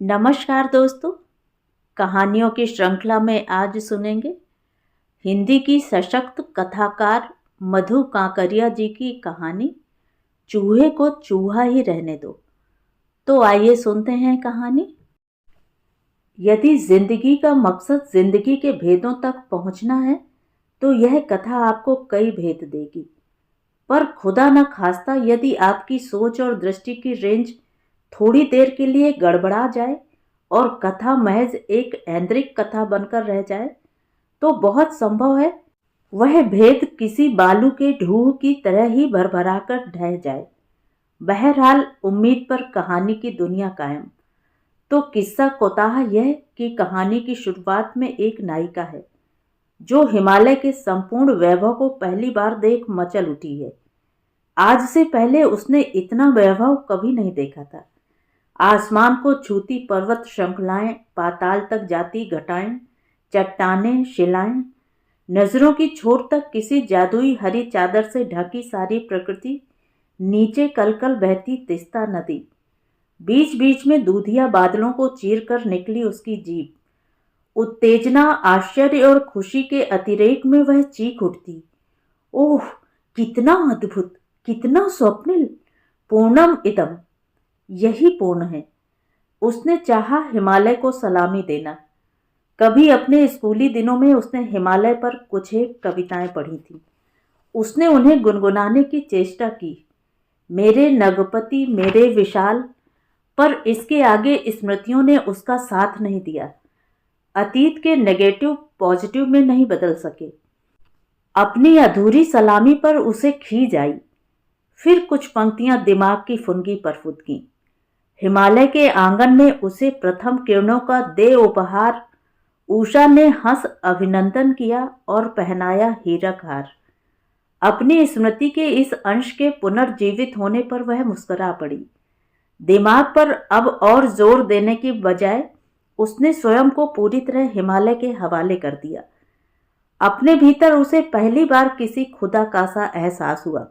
नमस्कार दोस्तों। कहानियों की श्रृंखला में आज सुनेंगे हिंदी की सशक्त कथाकार मधु कांकरिया जी की कहानी चूहे को चूहा ही रहने दो। तो आइए सुनते हैं कहानी। यदि जिंदगी का मकसद जिंदगी के भेदों तक पहुंचना है तो यह कथा आपको कई भेद देगी। पर खुदा न खास्ता यदि आपकी सोच और दृष्टि की रेंज थोड़ी देर के लिए गड़बड़ा जाए और कथा महज एक ऐन्द्रिक कथा बनकर रह जाए तो बहुत संभव है वह भेद किसी बालू के ढूह की तरह ही भरभरा कर ढह जाए। बहरहाल उम्मीद पर कहानी की दुनिया कायम। तो किस्सा कोताह यह कि कहानी की शुरुआत में एक नायिका है जो हिमालय के संपूर्ण वैभव को पहली बार देख मचल उठी है। आज से पहले उसने इतना वैभव कभी नहीं देखा था। आसमान को छूती पर्वत श्रृंखलाएं, पाताल तक जाती घटाएं, चट्टानें, शिलाएं, नजरों की छोर तक किसी जादुई हरी चादर से ढकी सारी प्रकृति, नीचे कलकल बहती तिस्ता नदी, बीच बीच में दूधिया बादलों को चीर कर निकली उसकी जीभ। उत्तेजना, आश्चर्य और खुशी के अतिरेक में वह चीख उठती, ओह कितना अद्भुत, कितना स्वप्निल, पूर्णम इदम, यही पूर्ण है। उसने चाहा हिमालय को सलामी देना। कभी अपने स्कूली दिनों में उसने हिमालय पर कुछ एक कविताएं पढ़ी थी। उसने उन्हें गुनगुनाने की चेष्टा की, मेरे नगपति मेरे विशाल, पर इसके आगे स्मृतियों ने उसका साथ नहीं दिया। अतीत के नेगेटिव पॉजिटिव में नहीं बदल सके। अपनी अधूरी सलामी पर उसे खींच आई। फिर कुछ पंक्तियां दिमाग की फुनगी पर फुदकी। हिमालय के आंगन में उसे प्रथम किरणों का दे उपहार। उषा ने हंस अभिनंदन किया और पहनाया हीरक हार। अपनी स्मृति के इस अंश के पुनर्जीवित होने पर वह मुस्कुरा पड़ी। दिमाग पर अब और जोर देने की बजाय उसने स्वयं को पूरी तरह हिमालय के हवाले कर दिया। अपने भीतर उसे पहली बार किसी खुदा का सा एहसास हुआ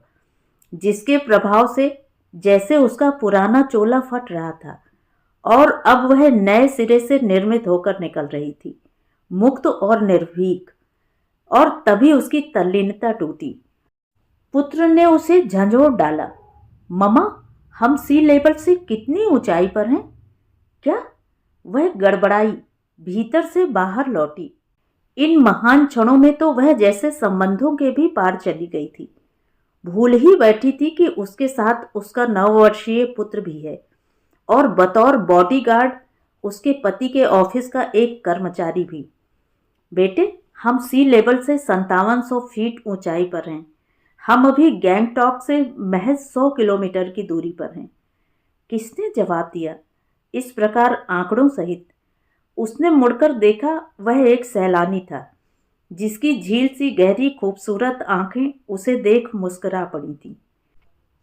जिसके प्रभाव से जैसे उसका पुराना चोला फट रहा था और अब वह नए सिरे से निर्मित होकर निकल रही थी, मुक्त और निर्भीक। और तभी उसकी तल्लीनता टूटी। पुत्र ने उसे झंझोड़ डाला, ममा हम सी लेवल से कितनी ऊंचाई पर हैं? क्या? वह गड़बड़ाई, भीतर से बाहर लौटी। इन महान क्षणों में तो वह जैसे संबंधों के भी पार चली गई थी। भूल ही बैठी थी कि उसके साथ उसका 9 वर्षीय पुत्र भी है और बतौर बॉडीगार्ड उसके पति के ऑफिस का एक कर्मचारी भी। बेटे हम सी लेवल से 5700 फीट ऊंचाई पर हैं। हम अभी गैंगटॉक से महज 100 किलोमीटर की दूरी पर हैं। किसने जवाब दिया इस प्रकार आंकड़ों सहित? उसने मुड़कर देखा, वह एक सैलानी था जिसकी झील सी गहरी खूबसूरत आंखें उसे देख मुस्कुरा पड़ी थी।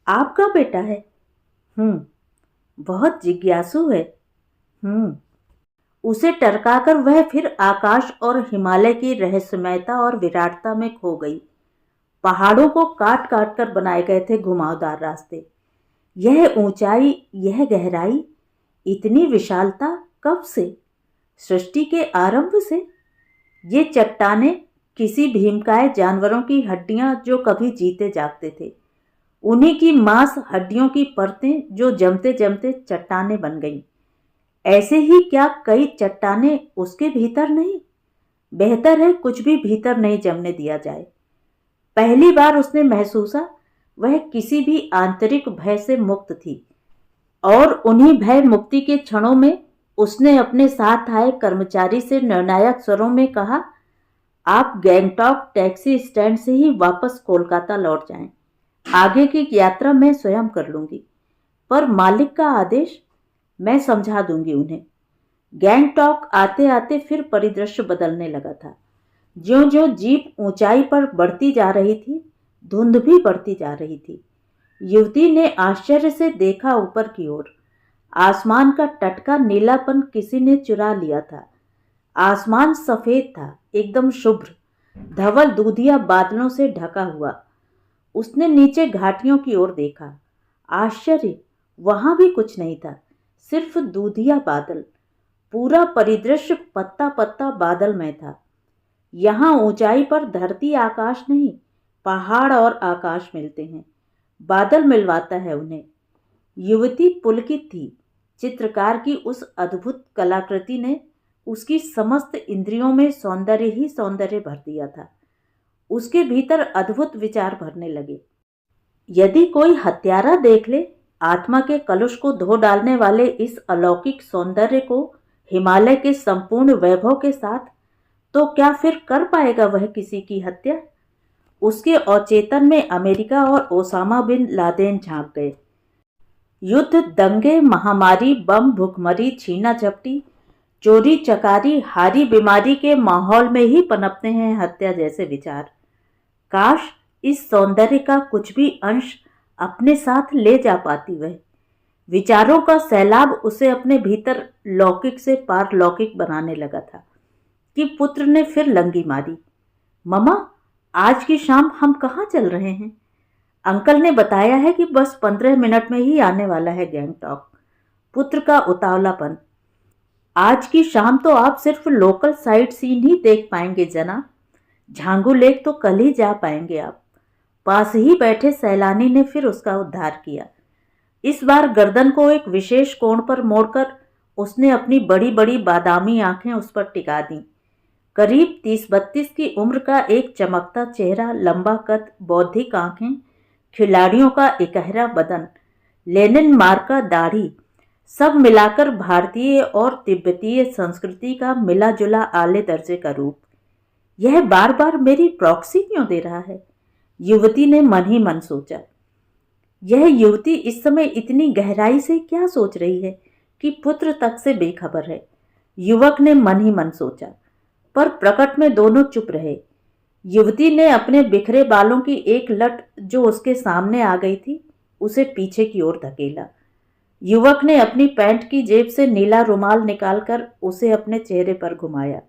आपका बेटा है? बहुत जिज्ञासु है। उसे टरकाकर वह फिर आकाश और हिमालय की रहस्यमयता और विराटता में खो गई। पहाड़ों को काट काट कर बनाए गए थे घुमावदार रास्ते। यह ऊंचाई, यह गहराई, इतनी विशालता कब से? सृष्टि के आरंभ से। ये चट्टानें किसी भीमकाय जानवरों की हड्डियां जो कभी जीते जागते थे, उन्हीं की मांस हड्डियों की परतें जो जमते जमते चट्टानें बन गईं। ऐसे ही क्या कई चट्टानें उसके भीतर नहीं? बेहतर है कुछ भी भीतर नहीं जमने दिया जाए। पहली बार उसने महसूसा वह किसी भी आंतरिक भय से मुक्त थी और उन्हीं भय मुक्ति के क्षणों में उसने अपने साथ आए कर्मचारी से निर्णायक स्वरों में कहा, आप गैंगटॉक टैक्सी स्टैंड से ही वापस कोलकाता लौट जाएं। आगे की यात्रा मैं स्वयं कर लूंगी, पर मालिक का आदेश मैं समझा दूंगी उन्हें। गैंगटॉक आते आते फिर परिदृश्य बदलने लगा था। ज्यों ज्यों जीप ऊंचाई पर बढ़ती जा रही थी, धुंध भी बढ़ती जा रही थी। युवती ने आश्चर्य से देखा ऊपर की ओर। आसमान का टटका नीलापन किसी ने चुरा लिया था। आसमान सफेद था, एकदम शुभ्र, धवल दूधिया बादलों से ढका हुआ। उसने नीचे घाटियों की ओर देखा। आश्चर्य, वहां भी कुछ नहीं था, सिर्फ दूधिया बादल। पूरा परिदृश्य पत्ता पत्ता बादल में था। यहाँ ऊंचाई पर धरती आकाश नहीं, पहाड़ और आकाश मिलते हैं, बादल मिलवाता है उन्हें। युवती पुलकित थी। चित्रकार की उस अद्भुत कलाकृति ने उसकी समस्त इंद्रियों में सौंदर्य ही सौंदर्य भर दिया था। उसके भीतर अद्भुत विचार भरने लगे। यदि कोई हत्यारा देख ले आत्मा के कलुष को धो डालने वाले इस अलौकिक सौंदर्य को हिमालय के संपूर्ण वैभव के साथ, तो क्या फिर कर पाएगा वह किसी की हत्या? उसके अचेतन में अमेरिका और ओसामा बिन लादेन झांक गए। युद्ध, दंगे, महामारी, बम, भुखमरी, छीना झपटी, चोरी चकारी, हारी बीमारी के माहौल में ही पनपते हैं हत्या जैसे विचार। काश इस सौंदर्य का कुछ भी अंश अपने साथ ले जा पाती वह। विचारों का सैलाब उसे अपने भीतर लौकिक से पारलौकिक बनाने लगा था कि पुत्र ने फिर लंगी मारी। ममा, आज की शाम हम कहाँ चल रहे हैं? अंकल ने बताया है कि बस 15 मिनट में ही आने वाला है गैंगटॉक। पुत्र का उतावलापन। आज की शाम तो आप सिर्फ लोकल साइट सीन ही देख पाएंगे जनाब। झांगू लेक तो कल ही जा पाएंगे आप। पास ही बैठे सैलानी ने फिर उसका उद्धार किया। इस बार गर्दन को एक विशेष कोण पर मोड़कर उसने अपनी बड़ी बड़ी बादामी आंखें उस पर टिका दी। करीब 30-32 की उम्र का एक चमकता चेहरा, लंबा कद, बौद्धिक आंखें, खिलाड़ियों का इकहरा बदन, लेनिन मार्का दाढ़ी, सब मिलाकर भारतीय और तिब्बतीय संस्कृति का मिला जुला आले दर्जे का रूप। यह बार बार मेरी प्रॉक्सी क्यों दे रहा है? युवती ने मन ही मन सोचा। यह युवती इस समय इतनी गहराई से क्या सोच रही है कि पुत्र तक से बेखबर है? युवक ने मन ही मन सोचा, पर प्रकट में दोनों चुप रहे। युवती ने अपने बिखरे बालों की एक लट जो उसके सामने आ गई थी, उसे पीछे की ओर धकेला। युवक ने अपनी पैंट की जेब से नीला रुमाल निकालकर उसे अपने चेहरे पर घुमाया।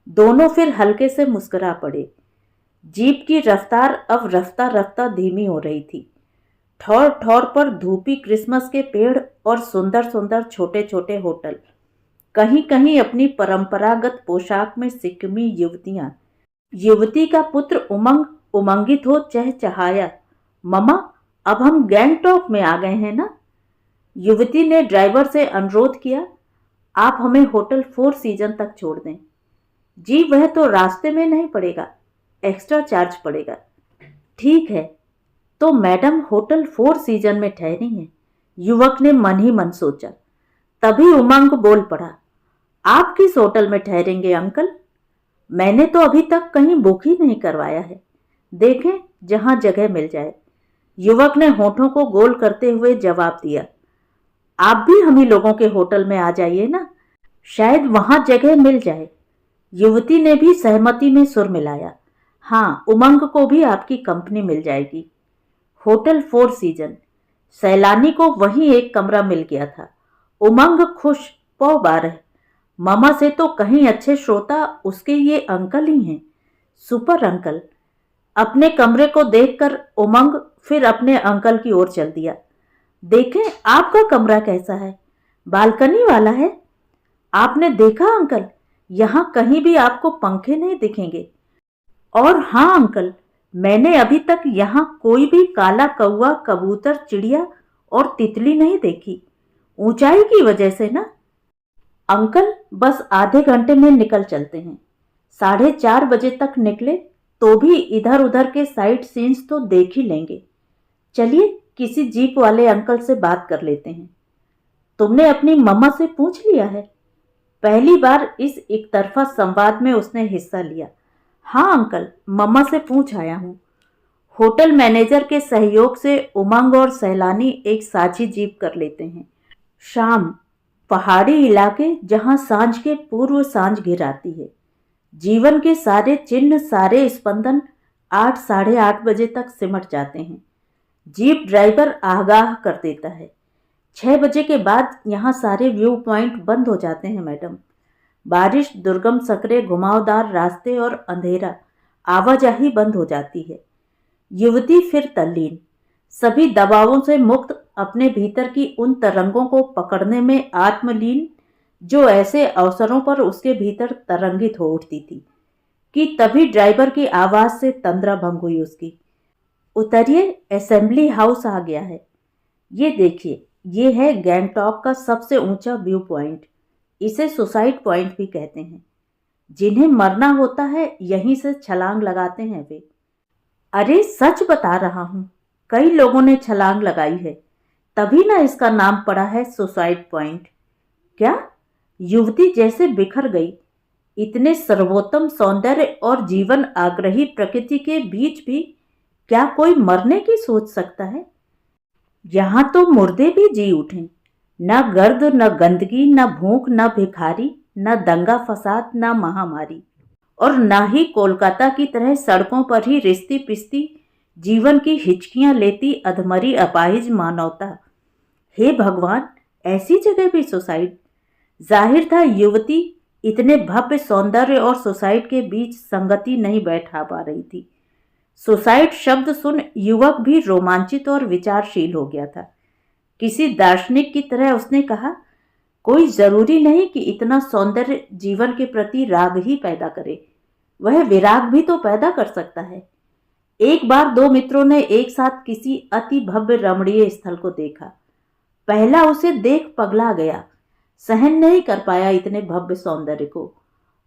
दोनों फिर हल्के से मुस्कुरा पड़े। जीप की रफ्तार अब रफ्ता रफ्ता धीमी हो रही थी। ठौर ठौर पर धूपी क्रिसमस के पेड़ और सुंदर सुंदर छोटे छोटे होटल, कहीं कहीं अपनी परंपरागत पोशाक में सिक्किमी युवतियां। युवती का पुत्र उमंग उमंगित हो चहचहाया, ममा, अब हम गैंगटॉक में आ गए हैं ना? युवती ने ड्राइवर से अनुरोध किया, आप हमें होटल 4 सीजन तक छोड़ दें। जी, वह तो रास्ते में नहीं पड़ेगा, एक्स्ट्रा चार्ज पड़ेगा। ठीक है, तो मैडम होटल 4 सीजन में ठहरी हैं। युवक ने मन ही मन सोचा। तभी उमंग बोल पड़ा, आप किस होटल में ठहरेंगे अंकल? मैंने तो अभी तक कहीं बुक ही नहीं करवाया है, देखें जहां जगह मिल जाए। युवक ने होठों को गोल करते हुए जवाब दिया, आप भी हम ही लोगों के होटल में आ जाइए ना, शायद वहां जगह मिल जाए। युवती ने भी सहमति में सुर मिलाया, हाँ, उमंग को भी आपकी कंपनी मिल जाएगी। Hotel 4 season. सैलानी को वहीं एक कमरा मिल गया था। उमंग खुश, पौ बारह। मामा से तो कहीं अच्छे श्रोता उसके ये अंकल ही हैं। Super uncle. अपने कमरे को देखकर उमंग फिर अपने अंकल की ओर चल दिया। देखें आपका कमरा कैसा है, बालकनी वाला है। आपने देखा अंकल, यहाँ कहीं भी आपको पंखे नहीं दिखेंगे। और हाँ अंकल, मैंने अभी तक यहाँ कोई भी काला कौवा, कबूतर, चिड़िया और तितली नहीं देखी। ऊंचाई की वजह से ना। अंकल, बस आधे घंटे में निकल चलते हैं। 4:30 बजे तक निकले तो भी इधर उधर के साइट सीन्स तो देख ही लेंगे। चलिए किसी जीप वाले अंकल से बात कर लेते हैं। तुमने अपनी मम्मा से पूछ लिया है? पहली बार इस एक तरफा संवाद में उसने हिस्सा लिया। हाँ अंकल, मम्मा से पूछ आया हूँ। होटल मैनेजर के सहयोग से उमंग और सैलानी एक साझी जीप कर लेते हैं। शाम, पहाड़ी इलाके जहाँ सांझ के पूर्व सांझ घिर आती है। जीवन के सारे चिन्ह, सारे स्पंदन 8 साढ़े 8 बजे तक सिमट जाते हैं। जीप ड्राइवर आगाह कर देता है, 6 बजे के बाद यहाँ सारे व्यू पॉइंट बंद हो जाते हैं मैडम। बारिश, दुर्गम सकरे, घुमावदार रास्ते और अंधेरा, आवाजाही बंद हो जाती है। युवती फिर तल्लीन, सभी दबावों से मुक्त, अपने भीतर की उन तरंगों को पकड़ने में आत्मलीन जो ऐसे अवसरों पर उसके भीतर तरंगित हो उठती थी कि तभी ड्राइवर की आवाज से तंद्रा भंग हुई उसकी। उतरिए, असेंबली हाउस आ गया है। ये देखिए, ये है गैंगटॉक का सबसे ऊंचा व्यू पॉइंट। इसे सुसाइड पॉइंट भी कहते हैं। जिन्हें मरना होता है यहीं से छलांग लगाते हैं वे। अरे सच बता रहा हूं, कई लोगों ने छलांग लगाई है, तभी ना इसका नाम पड़ा है सुसाइड पॉइंट। क्या? युवती जैसे बिखर गई। इतने सर्वोत्तम सौंदर्य और जीवन आग्रही प्रकृति के बीच भी क्या कोई मरने की सोच सकता है? यहां तो मुर्दे भी जी उठे। न गर्द, न गंदगी, न भूख, न भिखारी, न दंगा फसाद, न महामारी, और न ही कोलकाता की तरह सड़कों पर ही रिश्ती पिस्ती जीवन की हिचकियां लेती अधमरी अपाहिज मानवता। हे भगवान, ऐसी जगह भी सुसाइड! जाहिर था युवती इतने भव्य सौंदर्य और सुसाइड के बीच संगति नहीं बैठा पा रही थी। सुसाइड शब्द सुन युवक भी रोमांचित और विचारशील हो गया था। किसी दार्शनिक की तरह उसने कहा, कोई जरूरी नहीं कि इतना सौंदर्य जीवन के प्रति राग ही पैदा करे, वह विराग भी तो पैदा कर सकता है। एक बार दो मित्रों ने एक साथ किसी अति भव्य रमणीय स्थल को देखा। पहला उसे देख पगला गया, सहन नहीं कर पाया इतने भव्य सौंदर्य को।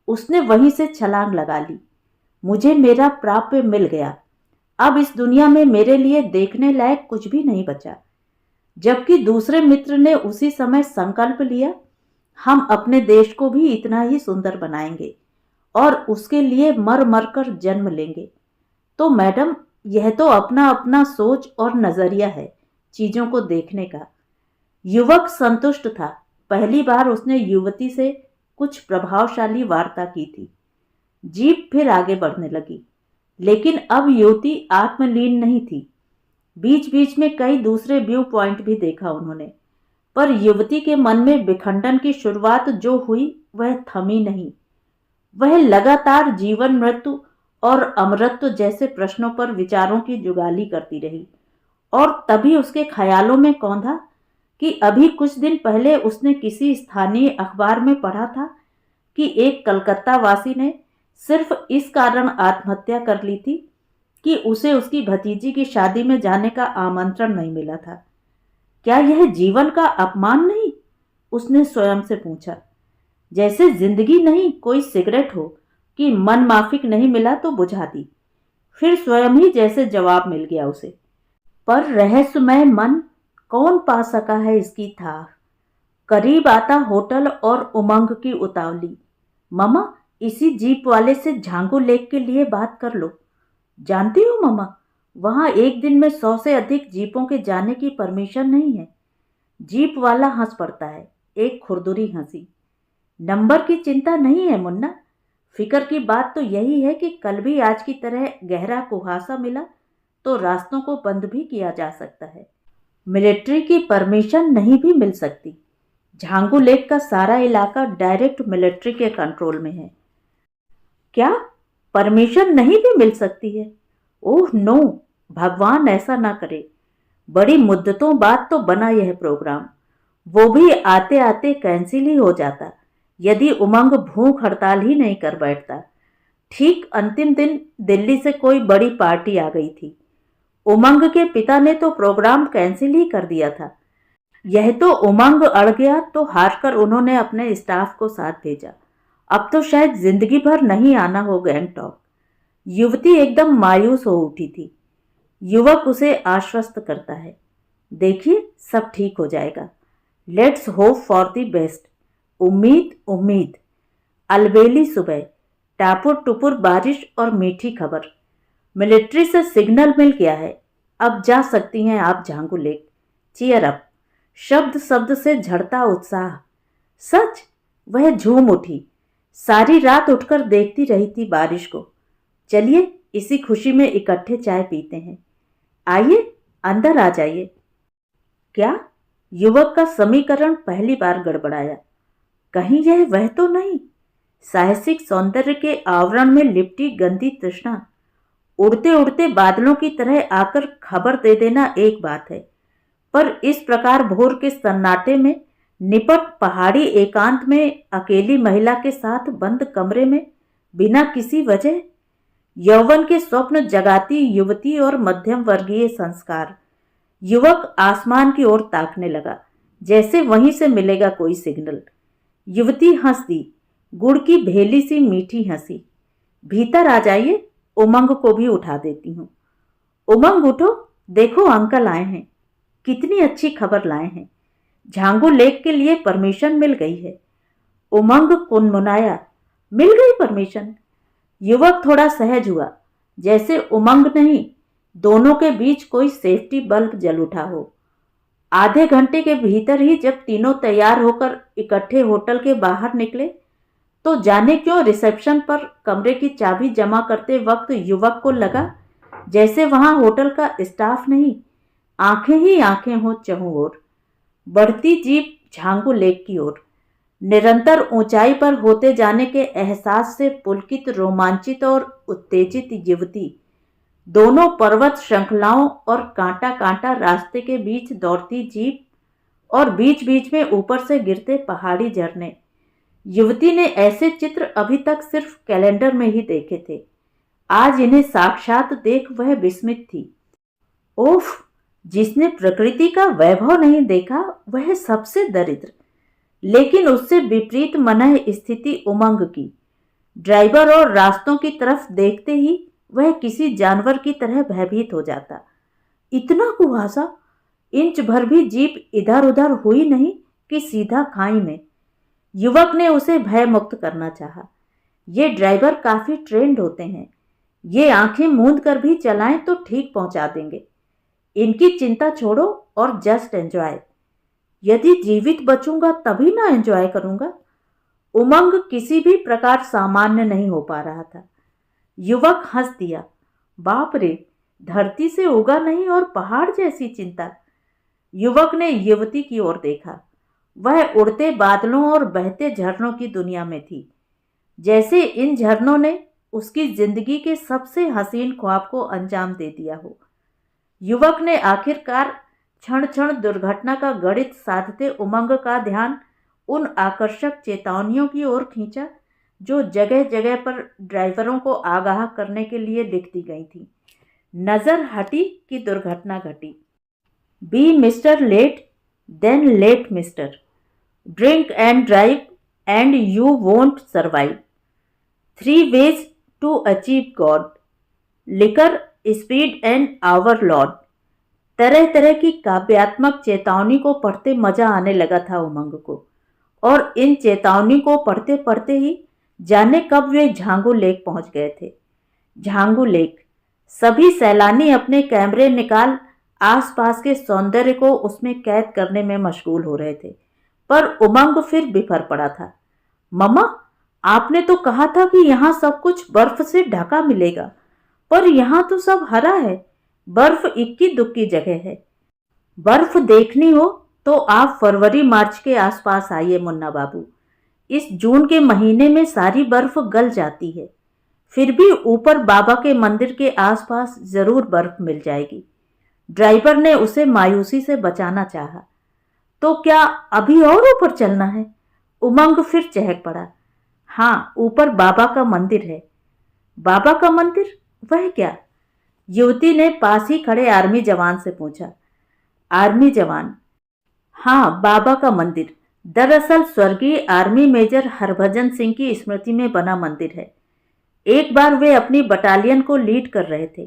उसने वहीं से छलांग लगा ली। मुझे मेरा प्राप्य मिल गया, अब इस दुनिया में मेरे लिए देखने लायक कुछ भी नहीं बचा। जबकि दूसरे मित्र ने उसी समय संकल्प लिया, हम अपने देश को भी इतना ही सुंदर बनाएंगे और उसके लिए मर मर कर जन्म लेंगे। तो मैडम, यह तो अपना अपना सोच और नजरिया है चीजों को देखने का। युवक संतुष्ट था। पहली बार उसने युवती से कुछ प्रभावशाली वार्ता की थी। जीप फिर आगे बढ़ने लगी, लेकिन अब युवती आत्मलीन नहीं थी। बीच बीच में कई दूसरे व्यू पॉइंट भी देखा उन्होंने, पर युवती के मन में विखंडन की शुरुआत जो हुई वह थमी नहीं। वह लगातार जीवन, मृत्यु और अमरत्व जैसे प्रश्नों पर विचारों की जुगाली करती रही। और तभी उसके ख्यालों में कौंधा कि अभी कुछ दिन पहले उसने किसी स्थानीय अखबार में पढ़ा था कि एक कलकत्ता वासी ने सिर्फ इस कारण आत्महत्या कर ली थी कि उसे उसकी भतीजी की शादी में जाने का आमंत्रण नहीं मिला था। क्या यह जीवन का अपमान नहीं? उसने स्वयं से पूछा। जैसे जिंदगी नहीं कोई सिगरेट हो कि मन माफिक नहीं मिला तो बुझा दी। फिर स्वयं ही जैसे जवाब मिल गया उसे। पर रहस्यमय मन कौन पा सका है इसकी था। करीब आता होटल और उमंग की उतावली। मामा, इसी जीप वाले से झांगू लेक के लिए बात कर लो। जानती हो मामा, वहां एक दिन में 100 से अधिक जीपों के जाने की परमिशन नहीं है। जीप वाला हंस पड़ता है, एक खुरदुरी हंसी। नंबर की चिंता नहीं है मुन्ना, फिक्र की बात तो यही है कि कल भी आज की तरह गहरा कुहासा मिला तो रास्तों को बंद भी किया जा सकता है। मिलिट्री की परमिशन नहीं भी मिल सकती। झांगू लेक का सारा इलाका डायरेक्ट मिलिट्री के कंट्रोल में है। क्या परमिशन नहीं भी मिल सकती है? ओह नो, भगवान ऐसा ना करे। बड़ी मुद्दतों बाद तो बना यह प्रोग्राम, वो भी आते आते कैंसिल ही हो जाता यदि उमंग भूख हड़ताल ही नहीं कर बैठता। ठीक अंतिम दिन दिल्ली से कोई बड़ी पार्टी आ गई थी। उमंग के पिता ने तो प्रोग्राम कैंसिल ही कर दिया था। यह तो उमंग अड़ गया तो हारकर उन्होंने अपने स्टाफ को साथ भेजा। अब तो शायद जिंदगी भर नहीं आना हो गैंगटॉक। युवती एकदम मायूस हो उठी थी। युवक उसे आश्वस्त करता है, देखिए सब ठीक हो जाएगा। Let's hope for the best. उम्मीद उम्मीद। अलबेली सुबह, टापुर टुपुर बारिश और मीठी खबर। मिलिट्री से सिग्नल मिल गया है, अब जा सकती हैं आप झांगू लेक। Cheer up. शब्द शब्द से झड़ता उत्साह। सच? वह झूम उठी। सारी रात उठकर देखती रही थी बारिश को। चलिए इसी खुशी में इकट्ठे चाय पीते हैं। आइए अंदर आ जाइए। क्या? युवक का समीकरण पहली बार गड़बड़ाया। कहीं यह वह तो नहीं? साहसिक सौंदर्य के आवरण में लिपटी गंदी तृष्णा उड़ते उड़ते बादलों की तरह आकर खबर दे देना एक बात है, पर इस प्रकार भोर के सन्नाटे में निपट पहाड़ी एकांत में अकेली महिला के साथ बंद कमरे में बिना किसी वजह यौवन के स्वप्न जगाती युवती और मध्यम वर्गीय संस्कार। युवक आसमान की ओर ताकने लगा, जैसे वहीं से मिलेगा कोई सिग्नल। युवती हंस दी, गुड़ की भेली सी मीठी हंसी। भीतर आ जाइए, उमंग को भी उठा देती हूँ। उमंग उठो, देखो अंकल आए हैं। कितनी अच्छी खबर लाए हैं, झांगू लेक के लिए परमिशन मिल गई है। उमंग कुनमुनाया, मिल गई परमिशन? युवक थोड़ा सहज हुआ, जैसे उमंग नहीं, दोनों के बीच कोई सेफ्टी बल्ब जल उठा हो। आधे घंटे के भीतर ही जब तीनों तैयार होकर इकट्ठे होटल के बाहर निकले, तो जाने क्यों रिसेप्शन पर कमरे की चाबी जमा करते वक्त युवक को लगा जैसे वहां होटल का स्टाफ नहीं, आंखें ही आंखें हो चहुं ओर। बढ़ती जीप झांगू लेक की ओर, निरंतर ऊंचाई पर होते जाने के एहसास से पुलकित, रोमांचित और उत्तेजित युवती दोनों पर्वत श्रृंखलाओं और कांटा कांटा रास्ते के बीच दौड़ती जीप और बीच बीच में ऊपर से गिरते पहाड़ी झरने। युवती ने ऐसे चित्र अभी तक सिर्फ कैलेंडर में ही देखे थे, आज इन्हें साक्षात देख वह विस्मित थी। ओफ, जिसने प्रकृति का वैभव नहीं देखा वह सबसे दरिद्र। लेकिन उससे विपरीत मनः स्थिति उमंग की। ड्राइवर और रास्तों की तरफ देखते ही वह किसी जानवर की तरह भयभीत हो जाता। इतना कुहासा, इंच भर भी जीप इधर उधर हुई नहीं कि सीधा खाई में। युवक ने उसे भय मुक्त करना चाहा। ये ड्राइवर काफी ट्रेंड होते हैं, ये आंखें मूंद कर भी चलाएं तो ठीक पहुंचा देंगे। इनकी चिंता छोड़ो और जस्ट एंजॉय। यदि जीवित बचूंगा तभी ना एंजॉय करूंगा। उमंग किसी भी प्रकार सामान्य नहीं हो पा रहा था। युवक हंस दिया, बाप रे, धरती से उगा नहीं और पहाड़ जैसी चिंता। युवक ने युवती की ओर देखा, वह उड़ते बादलों और बहते झरनों की दुनिया में थी, जैसे इन झरनों ने उसकी जिंदगी के सबसे हसीन ख्वाब को अंजाम दे दिया हो। युवक ने आखिरकार क्षण क्षण दुर्घटना का गणित साधते उमंग का ध्यान उन आकर्षक चेतावनियों की ओर खींचा जो जगह जगह पर ड्राइवरों को आगाह करने के लिए लिख दी गई थी। नजर हटी कि दुर्घटना घटी। Be mister late, then late mister. Drink and drive and you won't survive. 3 ways to achieve God। Liquor, speed and our lord. तरह तरह की काव्यात्मक चेतावनी को पढ़ते मजा आने लगा था उमंग को, और इन चेतावनी को पढ़ते पढ़ते ही जाने कब वे झांगू लेक पहुंच गए थे। झांगू लेक, सभी सैलानी अपने कैमरे निकाल आसपास के सौंदर्य को उसमें कैद करने में मशगूल हो रहे थे, पर उमंग फिर बिफर पड़ा था। मम्मा, आपने तो कहा था कि यहाँ सब कुछ बर्फ से ढका मिलेगा, पर यहाँ तो सब हरा है। बर्फ इक्की दुक्की जगह है। बर्फ देखनी हो तो आप फरवरी मार्च के आसपास आइए मुन्ना बाबू। इस जून के महीने में सारी बर्फ गल जाती है। फिर भी ऊपर बाबा के मंदिर के आसपास जरूर बर्फ मिल जाएगी। ड्राइवर ने उसे मायूसी से बचाना चाहा। तो क्या अभी और ऊपर चलना है? उमंग फिर चहक पड़ा। हाँ, ऊपर बाबा का मंदिर है। बाबा का मंदिर? वह क्या? युवती ने पास ही खड़े आर्मी जवान से पूछा। आर्मी जवान? हाँ, बाबा का मंदिर दरअसल स्वर्गीय आर्मी मेजर हरभजन सिंह की स्मृति में बना मंदिर है। एक बार वे अपनी बटालियन को लीड कर रहे थे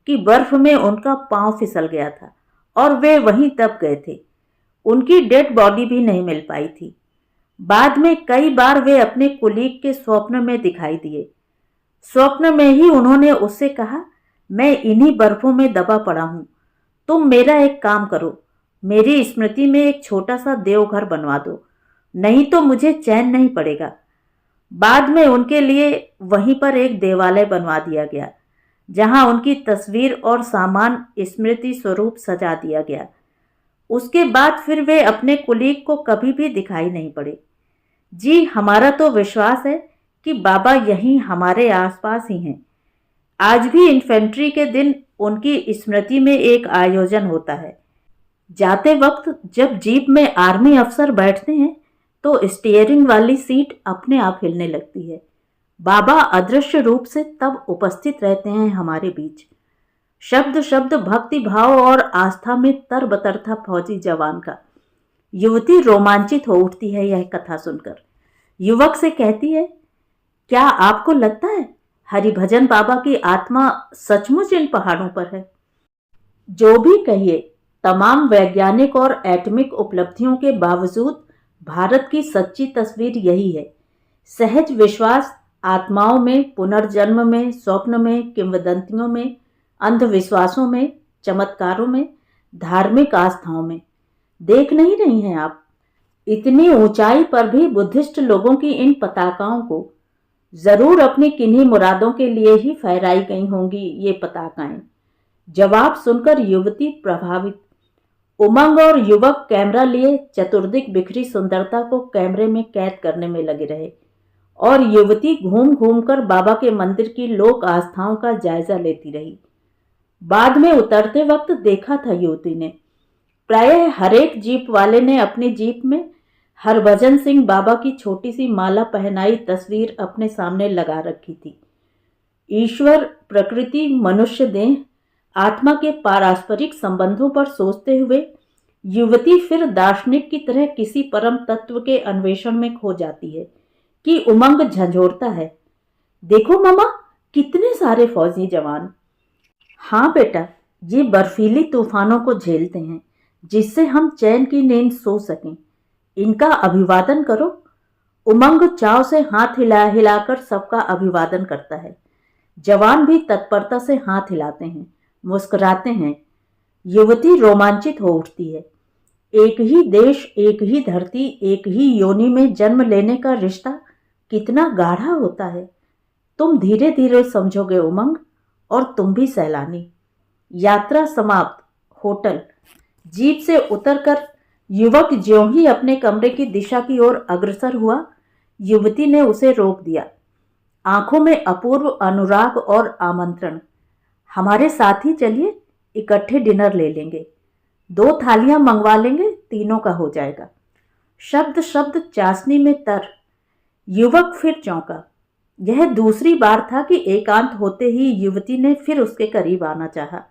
कि बर्फ में उनका पांव फिसल गया था और वे वहीं दब गए थे। उनकी डेड बॉडी भी नहीं मिल पाई थी। बाद में कई बार वे अपने कुलीग के स्वप्न में दिखाई दिए। स्वप्न में ही उन्होंने उससे कहा, मैं इन्हीं बर्फों में दबा पड़ा हूं, तुम मेरा एक काम करो, मेरी स्मृति में एक छोटा सा देवघर बनवा दो, नहीं तो मुझे चैन नहीं पड़ेगा। बाद में उनके लिए वहीं पर एक देवालय बनवा दिया गया, जहां उनकी तस्वीर और सामान स्मृति स्वरूप सजा दिया गया। उसके बाद फिर वे अपने कुलीग को कभी भी दिखाई नहीं पड़े। जी, हमारा तो विश्वास है कि बाबा यहीं हमारे आसपास ही हैं। आज भी इन्फेंट्री के दिन उनकी स्मृति में एक आयोजन होता है। जाते वक्त जब जीप में आर्मी अफसर बैठते हैं तो स्टीयरिंग वाली सीट अपने आप हिलने लगती है। बाबा अदृश्य रूप से तब उपस्थित रहते हैं हमारे बीच। शब्द शब्द भक्ति भाव और आस्था में तरबतर था फौजी जवान का। युवती रोमांचित हो उठती है यह कथा सुनकर। युवक से कहती है, क्या आपको लगता है हरिभजन बाबा की आत्मा सचमुच इन पहाड़ों पर है? जो भी कहिए, तमाम वैज्ञानिक और एटॉमिक उपलब्धियों के बावजूद भारत की सच्ची तस्वीर यही है। सहज विश्वास आत्माओं में, पुनर्जन्म में, स्वप्न में, किंवदंतियों में, अंधविश्वासों में, चमत्कारों में, धार्मिक आस्थाओं में। देख नहीं रही हैं आप? इतनी ऊंचाई पर भी बुद्धिस्ट लोगों की इन पताकाओं को जरूर अपनी किन्हीं मुरादों के लिए ही फहराई गई होंगी ये पताकाएं। जवाब सुनकर युवती प्रभावित। उमंग और युवक कैमरा लिए चतुर्दिक बिखरी सुंदरता को कैमरे में कैद करने में लगे रहे और युवती घूम घूम कर बाबा के मंदिर की लोक आस्थाओं का जायजा लेती रही। बाद में उतरते वक्त देखा था युवती ने, प्रायः हरेक जीप वाले ने अपनी जीप में हरभजन सिंह बाबा की छोटी सी माला पहनाई तस्वीर अपने सामने लगा रखी थी। ईश्वर, प्रकृति, मनुष्य देह, आत्मा के पारस्परिक संबंधों पर सोचते हुए युवती फिर दार्शनिक की तरह किसी परम तत्व के अन्वेषण में खो जाती है कि उमंग झंझोरता है, देखो मामा, कितने सारे फौजी जवान। हाँ बेटा, ये बर्फीली तूफानों को झेलते हैं जिससे हम चैन की नींद सो सकें। इनका अभिवादन करो। उमंग चाव से हाथ हिला हिलाकर सबका अभिवादन करता है। जवान भी तत्परता से हाथ हिलाते हैं, मुस्कुराते हैं। युवती रोमांचित हो उठती है। एक ही देश, एक ही धरती, एक ही योनि में जन्म लेने का रिश्ता कितना गाढ़ा होता है। तुम धीरे धीरे समझोगे उमंग, और तुम भी सैलानी। यात्रा समाप्त। होटल। जीप से उतरकर युवक ज्यों ही अपने कमरे की दिशा की ओर अग्रसर हुआ, युवती ने उसे रोक दिया, आंखों में अपूर्व अनुराग और आमंत्रण। हमारे साथ ही चलिए, इकट्ठे डिनर ले लेंगे, 2 थालियां मंगवा लेंगे, तीनों का हो जाएगा। शब्द शब्द चाशनी में तर। युवक फिर चौंका। यह दूसरी बार था कि एकांत होते ही युवती ने फिर उसके करीब आना चाहा।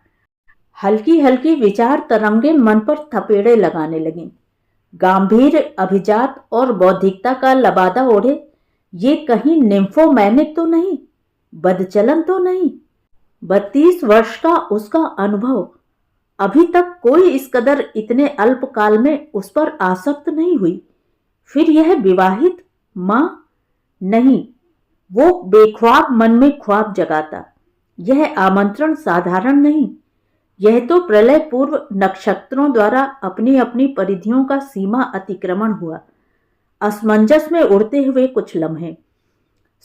हल्की हल्की विचार तरंगे मन पर थपेड़े लगाने लगीं। गंभीर, अभिजात और बौद्धिकता का लबादा ओढ़े ये कहीं निम्फोमैनिक तो नहीं, बदचलन तो नहीं। 32 वर्ष का उसका अनुभव, अभी तक कोई इस कदर इतने अल्प काल में उस पर आसक्त नहीं हुई। फिर यह विवाहित मां? नहीं, वो बेख्वाब मन में ख्वाब जगाता। यह आमंत्रण साधारण नहीं, यह तो प्रलय पूर्व नक्षत्रों द्वारा अपनी अपनी परिधियों का सीमा अतिक्रमण हुआ। असमंजस में उड़ते हुए कुछ लम्हे,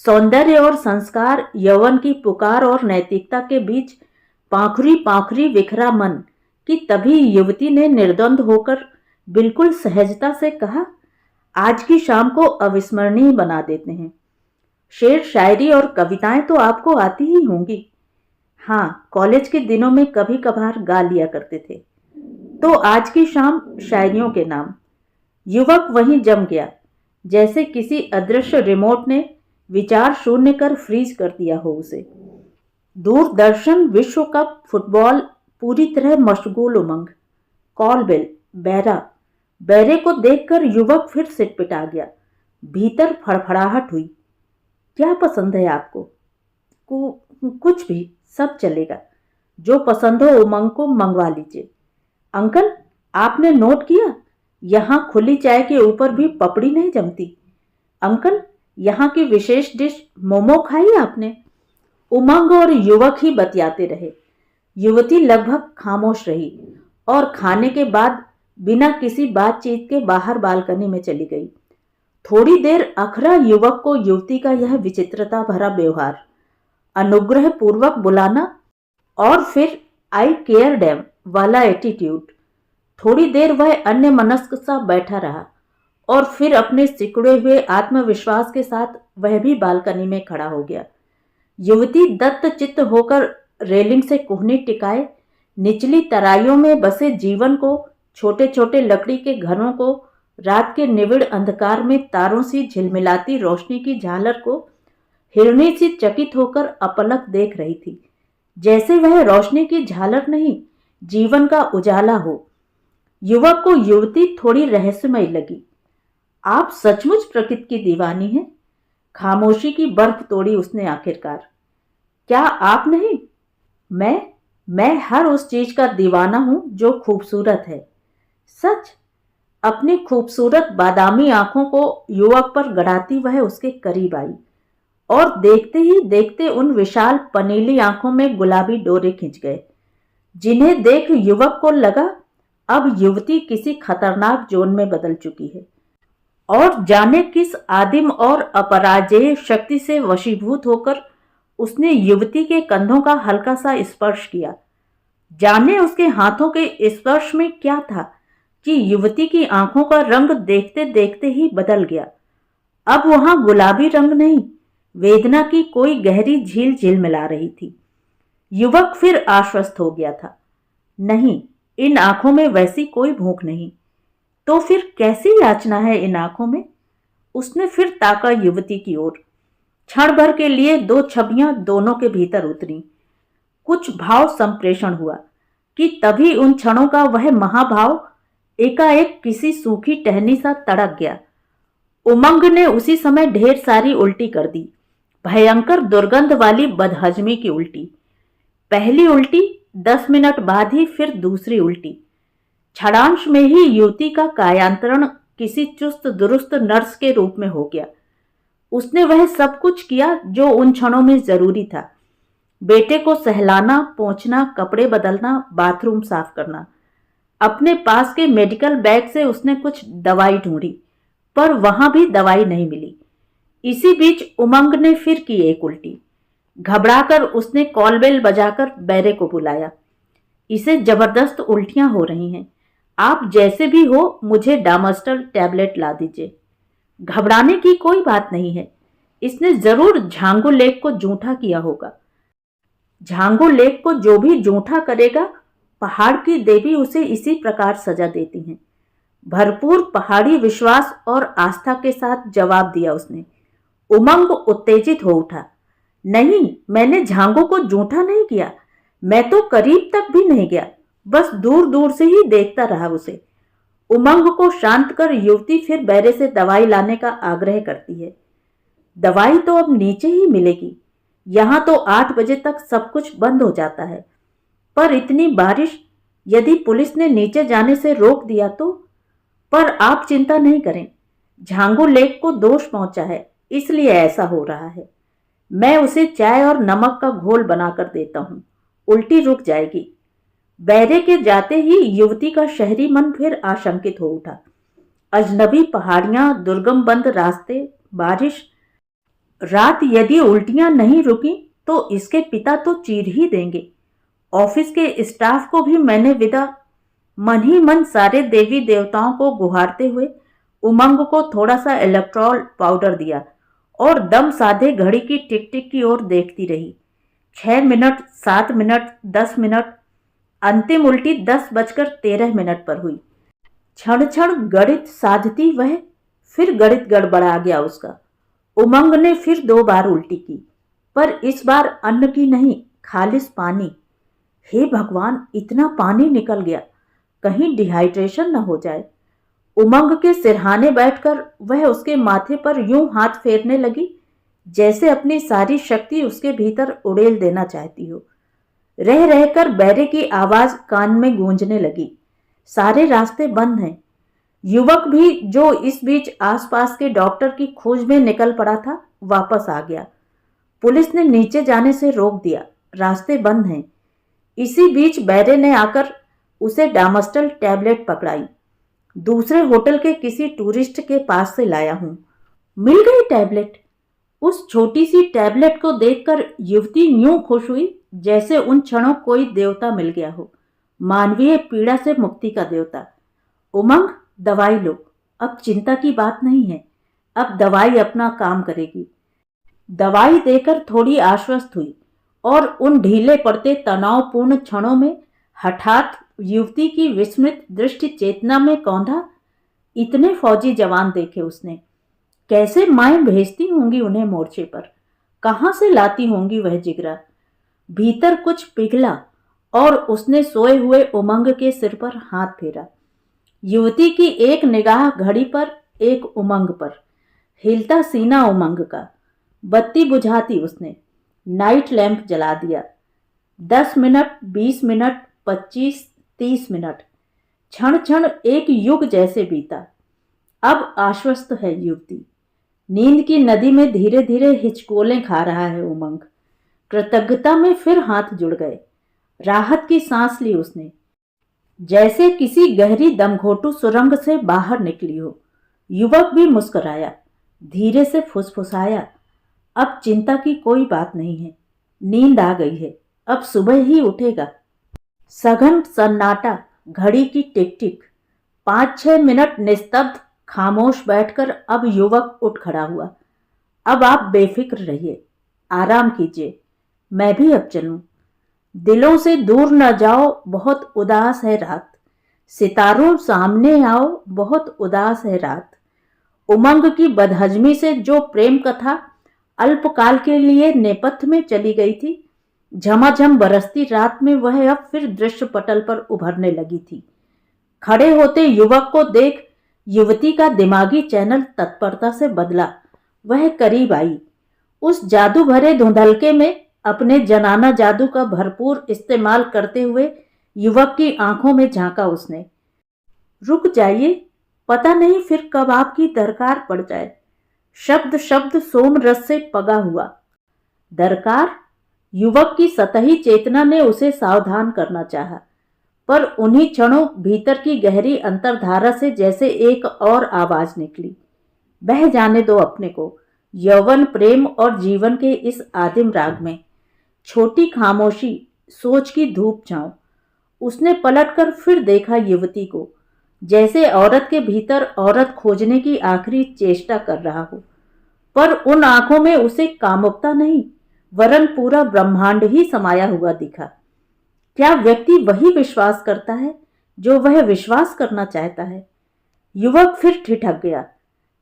सौंदर्य और संस्कार, यौवन की पुकार और नैतिकता के बीच पाखुरी पाखुरी विखरा मन कि तभी युवती ने निर्द्वंद होकर बिल्कुल सहजता से कहा, आज की शाम को अविस्मरणीय बना देते हैं। शेर, शायरी और कविताएं तो आपको आती ही होंगी। हाँ, कॉलेज के दिनों में कभी कभार गा लिया करते थे। तो आज की शाम शायरियों के नाम। युवक वहीं जम गया, जैसे किसी अदृश्य रिमोट ने विचार शून्य कर फ्रीज कर दिया हो उसे। दूरदर्शन, विश्व कप, फुटबॉल, पूरी तरह मशगूल उमंग। कॉल बेल, बैरा। बैरे को देखकर युवक फिर सिटपिटा गया। भीतर फड़फड़ाहट हुई। क्या पसंद है आपको? कुछ भी, सब चलेगा। जो पसंद हो उमंग को मंगवा लीजिए। अंकल, आपने नोट किया, यहाँ खुली चाय के ऊपर भी पपड़ी नहीं जमती। अंकल, यहाँ की विशेष डिश मोमो खाई आपने? उमंग और युवक ही बतियाते रहे। युवती लगभग खामोश रही और खाने के बाद बिना किसी बातचीत के बाहर बालकनी में चली गई। थोड़ी देर अखरा युवक को युवती का यह विचित्रता भरा व्यवहार, अनुग्रह पूर्वक बुलाना और फिर आई केयर डैम वाला एटीट्यूड। थोड़ी देर वह अन्य मनस्क सा बैठा रहा और फिर अपने सिकुड़े हुए आत्मविश्वास के साथ वह भी बालकनी में खड़ा हो गया। युवती दत्तचित्त होकर रेलिंग से कोहनी टिकाए निचली तराइयों में बसे जीवन को छोटे छोटे लकड़ी के घरों को, रात के निविड़ अंधकार में तारों सी झिलमिलाती रोशनी की झालर को हिरणी सी चकित होकर अपलक देख रही थी, जैसे वह रोशनी की झालर नहीं, जीवन का उजाला हो। युवक को युवती थोड़ी रहस्यमय लगी। आप सचमुच प्रकृति की दीवानी हैं? खामोशी की बर्फ तोड़ी उसने आखिरकार। क्या आप नहीं? मैं हर उस चीज का दीवाना हूं जो खूबसूरत है। सच। अपनी खूबसूरत बादामी आंखों को युवक पर गड़ाती वह उसके करीब आई और देखते ही देखते उन विशाल पनीली आंखों में गुलाबी डोरे खिंच गए, जिन्हें देख युवक को लगा अब युवती किसी खतरनाक जोन में बदल चुकी है और जाने किस आदिम और अपराजेय शक्ति से वशीभूत होकर उसने युवती के कंधों का हल्का सा स्पर्श किया। जाने उसके हाथों के स्पर्श में क्या था कि युवती की आंखों का रंग देखते देखते ही बदल गया। अब वहां गुलाबी रंग नहीं, वेदना की कोई गहरी झील झिलमिला रही थी। युवक फिर आश्वस्त हो गया था। नहीं, इन आंखों में वैसी कोई भूख नहीं। तो फिर कैसी याचना है इन आंखों में? उसने फिर ताका युवती की ओर। क्षण भर के लिए दो छवियां दोनों के भीतर उतरी। कुछ भाव संप्रेषण हुआ कि तभी उन क्षणों का वह महाभाव एकाएक किसी सूखी टहनी सा तड़क गया। उमंग ने उसी समय ढेर सारी उल्टी कर दी, भयंकर दुर्गंध वाली बदहजमी की उल्टी। पहली उल्टी, 10 मिनट बाद ही फिर दूसरी उल्टी। क्षणांश में ही युवती का कायांतरण किसी चुस्त दुरुस्त नर्स के रूप में हो गया। उसने वह सब कुछ किया जो उन क्षणों में जरूरी था। बेटे को सहलाना, पोंछना, कपड़े बदलना, बाथरूम साफ करना। अपने पास के मेडिकल बैग से उसने कुछ दवाई ढूंढी, पर वहां भी दवाई नहीं मिली। इसी बीच उमंग ने फिर की एक उल्टी। घबराकर उसने कॉल बेल बजाकर बैरे को बुलाया। इसे जबरदस्त उल्टियां हो रही हैं, आप जैसे भी हो मुझे डामस्टल टैबलेट ला दीजिए। घबराने की कोई बात नहीं है, इसने जरूर झांगू लेक को जूठा किया होगा। झांगू लेक को जो भी जूठा करेगा, पहाड़ की देवी उसे इसी प्रकार सजा देती हैं। भरपूर पहाड़ी विश्वास और आस्था के साथ जवाब दिया उसने। उमंग उत्तेजित हो उठा। नहीं, मैंने झांगू को जूठा नहीं किया। मैं तो करीब तक भी नहीं गया, बस दूर दूर से ही देखता रहा उसे। उमंग को शांत कर युवती फिर बैरे से दवाई लाने का आग्रह करती है। दवाई तो अब नीचे ही मिलेगी, यहां तो 8 बजे तक सब कुछ बंद हो जाता है। पर इतनी बारिश, यदि पुलिस ने नीचे जाने से रोक दिया तो? पर आप चिंता नहीं करें, झांगू लेक को दोष पहुंचा है, इसलिए ऐसा हो रहा है। मैं उसे चाय और नमक का घोल बनाकर देता हूं, उल्टी रुक जाएगी। बैरे के जाते ही युवती का शहरी मन फिर आशंकित हो उठा। अजनबी पहाड़ियां, दुर्गम बंद रास्ते, बारिश। रात यदि उल्टियां नहीं रुकी तो इसके पिता तो चीर ही देंगे। ऑफिस के स्टाफ को भी मैंने विदा। मन ही मन सारे देवी देवताओं को गुहारते हुए उमंग को थोड़ा सा इलेक्ट्रॉल पाउडर दिया और दम साधे घड़ी की टिक टिक की ओर देखती रही। 6 मिनट, 7 मिनट, 10 मिनट। अंतिम उल्टी 10:13 पर हुई। क्षण क्षण गणित साधती वह, फिर गणित गड़बड़ा गया उसका। उमंग ने फिर 2 बार उल्टी की, पर इस बार अन्न की नहीं, खालिस पानी। हे भगवान, इतना पानी निकल गया, कहीं डिहाइड्रेशन न हो जाए। उमंग के सिरहाने बैठकर वह उसके माथे पर यूं हाथ फेरने लगी जैसे अपनी सारी शक्ति उसके भीतर उड़ेल देना चाहती हो। रह रहकर बैरे की आवाज कान में गूंजने लगी। सारे रास्ते बंद हैं। युवक भी, जो इस बीच आसपास के डॉक्टर की खोज में निकल पड़ा था, वापस आ गया। पुलिस ने नीचे जाने से रोक दिया, रास्ते बंद हैं। इसी बीच बैरे ने आकर उसे डामस्टल टैबलेट पकड़ाई। दूसरे होटल के किसी टूरिस्ट के पास से लाया हूं। मिल गई टैबलेट। उस छोटी सी टैबलेट को देखकर युवती यूं खुश हुई जैसे उन क्षणों कोई देवता मिल गया हो, मानवीय पीड़ा से मुक्ति का देवता। उमंग, दवाई लो, अब चिंता की बात नहीं है, अब दवाई अपना काम करेगी। दवाई देकर थोड़ी आश्वस्त हुई और उन ढीले पड़ते तनावपूर्ण क्षणों में हठात युवती की विस्मृत दृष्टि चेतना में कौंधा। इतने फौजी जवान देखे उसने, कैसे माएं भेजती होंगी उन्हें मोर्चे पर, कहां से लाती होंगी वह जिगरा। भीतर कुछ पिघला और उसने सोए हुए उमंग के सिर पर हाथ फेरा। युवती की एक निगाह घड़ी पर, एक उमंग पर, हिलता सीना उमंग का। बत्ती बुझाती उसने, नाइट लैंप जला दिया। 10 मिनट, 20 मिनट, 25, 30 मिनट, क्षण क्षण एक युग जैसे बीता। अब आश्वस्त है युवती। नींद की नदी में धीरे धीरे हिचकोलें खा रहा है उमंग। कृतज्ञता में फिर हाथ जुड़ गए। राहत की सांस ली उसने, जैसे किसी गहरी दमघोटू सुरंग से बाहर निकली हो। युवक भी मुस्कुराया, धीरे से फुसफुसाया, अब चिंता की कोई बात नहीं है, नींद आ गई है, अब सुबह ही उठेगा। सघन सन्नाटा, घड़ी की टिक टिक। 5-6 मिनट निस्तब्ध खामोश बैठकर अब युवक उठ खड़ा हुआ। अब आप बेफिक्र रहिए, आराम कीजिए, मैं भी अब चलूं। दिलों से दूर न जाओ, बहुत उदास है रात। सितारों सामने आओ, बहुत उदास है रात। उमंग की बदहजमी से जो प्रेम कथा अल्पकाल के लिए नेपथ्य में चली गई थी, झमाझम बरसती रात में वह अब फिर दृश्य पटल पर उभरने लगी थी। खड़े होते युवक को देख युवती का दिमागी चैनल तत्परता से बदला। वह करीब आई। उस जादू भरे धुंधलके में अपने जनाना जादू का भरपूर इस्तेमाल करते हुए युवक की आंखों में झांका उसने। रुक जाइए, पता नहीं फिर कब आपकी दरकार पड़ जाए। शब्द शब्द सोम रस से पगा हुआ। दरकार? युवक की सतही चेतना ने उसे सावधान करना चाहा, पर उन्हीं क्षणों भीतर की गहरी अंतर्धारा से जैसे एक और आवाज निकली। बह जाने दो अपने को यौवन, प्रेम और जीवन के इस आदिम राग में। छोटी खामोशी, सोच की धूप छांव। उसने पलटकर फिर देखा युवती को, जैसे औरत के भीतर औरत खोजने की आखिरी चेष्टा कर रहा हो। पर उन आंखों में उसे कामुकता नहीं, वरन पूरा ब्रह्मांड ही समाया हुआ दिखा। क्या व्यक्ति वही विश्वास करता है जो वह विश्वास करना चाहता है? युवक फिर ठिठक गया,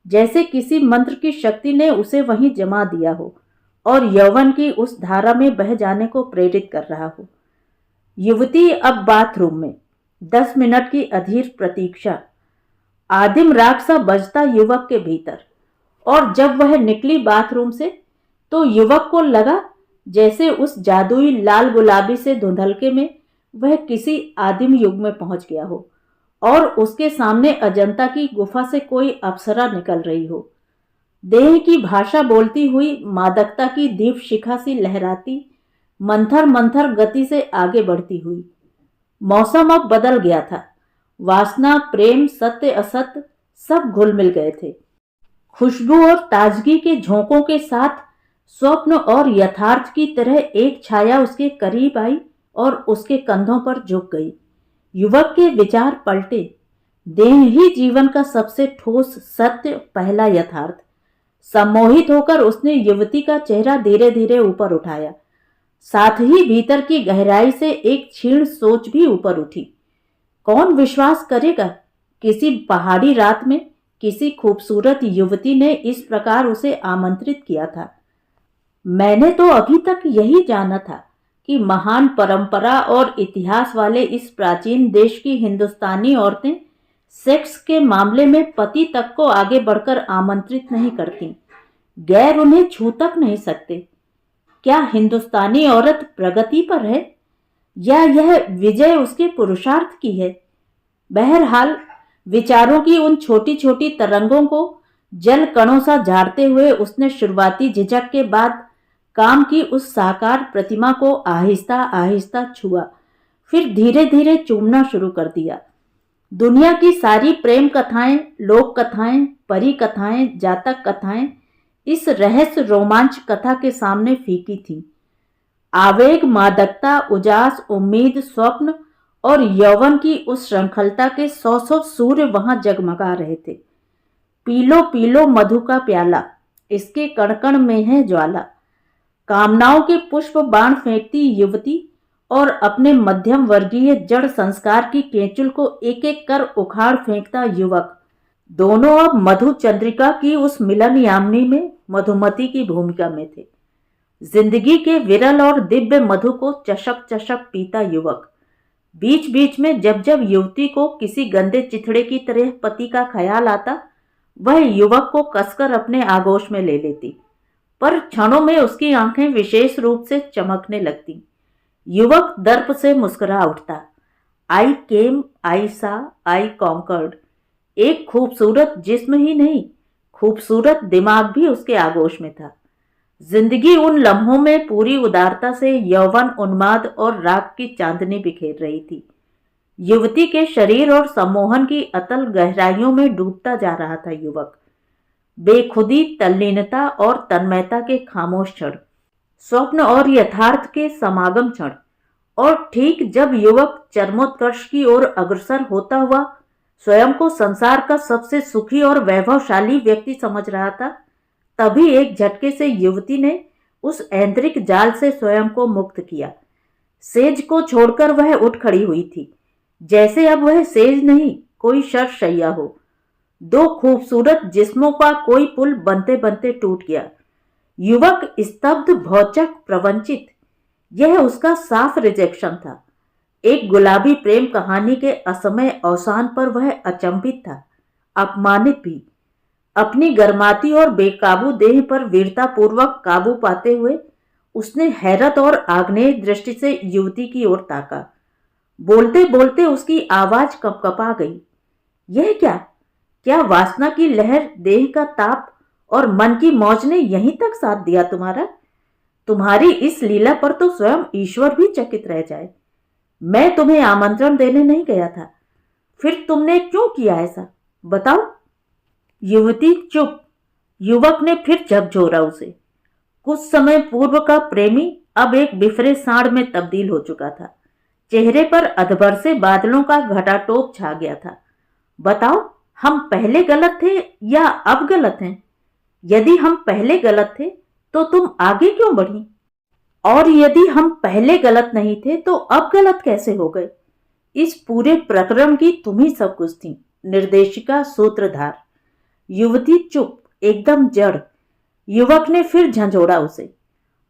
जैसे किसी मंत्र की शक्ति ने उसे वहीं जमा दिया हो और यौवन की उस धारा में बह जाने को प्रेरित कर रहा हो। युवती अब बाथरूम में। 10 मिनट की अधीर प्रतीक्षा। आदिम राग सा बजता युवक के भीतर। और जब वह निकली बाथरूम से तो युवक को लगा जैसे उस जादुई लाल गुलाबी से धुंधलके में वह किसी आदिम युग में पहुंच गया हो और उसके सामने अजंता की गुफा से कोई अप्सरा निकल रही हो। देह की भाषा बोलती हुई, मादकता की दीप शिखा सी लहराती, मंथर मंथर गति से आगे बढ़ती हुई। मौसम अब बदल गया था। वासना, प्रेम, सत्य, असत्य सब घुल मिल गए थे। खुशबू और ताजगी के झोंकों के साथ स्वप्न और यथार्थ की तरह एक छाया उसके करीब आई और उसके कंधों पर झुक गई। युवक के विचार पलटे। देह ही जीवन का सबसे ठोस सत्य, पहला यथार्थ। सम्मोहित होकर उसने युवती का चेहरा धीरे धीरे ऊपर उठाया। साथ ही भीतर की गहराई से एक क्षीण सोच भी ऊपर उठी। कौन विश्वास करेगा किसी पहाड़ी रात में किसी खूबसूरत युवती ने इस प्रकार उसे आमंत्रित किया था। मैंने तो अभी तक यही जाना था कि महान परंपरा और इतिहास वाले इस प्राचीन देश की हिंदुस्तानी औरतें सेक्स के मामले में पति तक को आगे बढ़कर आमंत्रित नहीं करती, गैर उन्हें छू तक नहीं सकते। क्या हिंदुस्तानी औरत प्रगति पर है या यह विजय उसके पुरुषार्थ की है? बहरहाल विचारों की उन छोटी छोटी तरंगों को जल कणों सा झाड़ते हुए उसने शुरुआती झिझक के बाद काम की उस साकार प्रतिमा को आहिस्ता आहिस्ता छुआ, फिर धीरे धीरे चूमना शुरू कर दिया। दुनिया की सारी प्रेम कथाएं, लोक कथाएं, परी कथाएं, जातक कथाएं इस रहस्य रोमांच कथा के सामने फीकी थी। आवेग, मादकता, उजास, उम्मीद, स्वप्न और यौवन की उस श्रृंखलता के 100 सूर्य वहां जगमगा रहे थे। पीलो पीलो मधु का प्याला, इसके कण कण में है ज्वाला। कामनाओं के पुष्प बाण फेंकती युवती और अपने मध्यम वर्गीय जड़ संस्कार की केंचुल को एक एक कर उखाड़ फेंकता युवक। दोनों अब मधु चंद्रिका की उस मिलन यामिनी में मधुमती की भूमिका में थे। जिंदगी के विरल और दिव्य मधु को चषक चषक पीता युवक। बीच बीच में जब जब युवती को किसी गंदे चिथड़े की तरह पति का ख्याल आता, वह युवक को कसकर अपने आगोश में ले लेती, पर क्षणों में उसकी आंखें विशेष रूप से चमकने लगती। युवक दर्प से मुस्कुरा उठता। आई केम, आई सा, आई कॉन्कर्ड। एक खूबसूरत जिस्म ही नहीं, खूबसूरत दिमाग भी उसके आगोश में था। जिंदगी उन लम्हों में पूरी उदारता से यौवन, उन्माद और राग की चांदनी बिखेर रही थी। युवती के शरीर और सम्मोहन की अतल गहराइयों में डूबता जा रहा था युवक। बेखुदी, तल्लीनता और तन्मयता के खामोश क्षण, स्वप्न और यथार्थ के समागम क्षण। और ठीक जब युवक चरमोत्कर्ष की ओर अग्रसर होता हुआ स्वयं को संसार का सबसे सुखी और वैभवशाली व्यक्ति समझ रहा था, तभी एक झटके से युवती ने उस ऐन्द्रिक जाल से स्वयं को मुक्त किया। सेज को छोड़कर वह उठ खड़ी हुई थी, जैसे अब वह सेज नहीं, कोई शरशैया हो। दो खूबसूरत जिस्मों का कोई पुल बनते बनते टूट गया। युवक स्तब्ध, भौचक, प्रवंचित। यह उसका साफ रिजेक्शन था। एक गुलाबी प्रेम कहानी के असमय अवसान पर वह अचंभित था, अपमानित भी। अपनी गर्माती और बेकाबू देह पर वीरतापूर्वक काबू पाते हुए उसने हैरत और आग्नेय दृष्टि से युवती की ओर ताका। बोलते बोलते उसकी आवाज कपकपा गई। यह क्या क्या वासना की लहर, देह का ताप और मन की मौज ने यहीं तक साथ दिया तुम्हारा? तुम्हारी इस लीला पर तो स्वयं ईश्वर भी चकित रह जाए। मैं तुम्हें आमंत्रण देने नहीं गया था, फिर तुमने क्यों किया ऐसा, बताओ? युवती चुप। युवक ने फिर झकझोरा उसे। कुछ समय पूर्व का प्रेमी अब एक बिफरे साँड़ में तब्दील हो चुका था। चेहरे पर अधबर से बादलों का घटाटोप छा गया था। बताओ, हम पहले गलत थे या अब गलत हैं? यदि हम पहले गलत थे तो तुम आगे क्यों बढ़ी? और यदि हम पहले गलत नहीं थे तो अब गलत कैसे हो गए? इस पूरे प्रकरण की तुम ही सब कुछ थी, निर्देशिका, सूत्रधार। युवती चुप, एकदम जड़। युवक ने फिर झंझोड़ा उसे।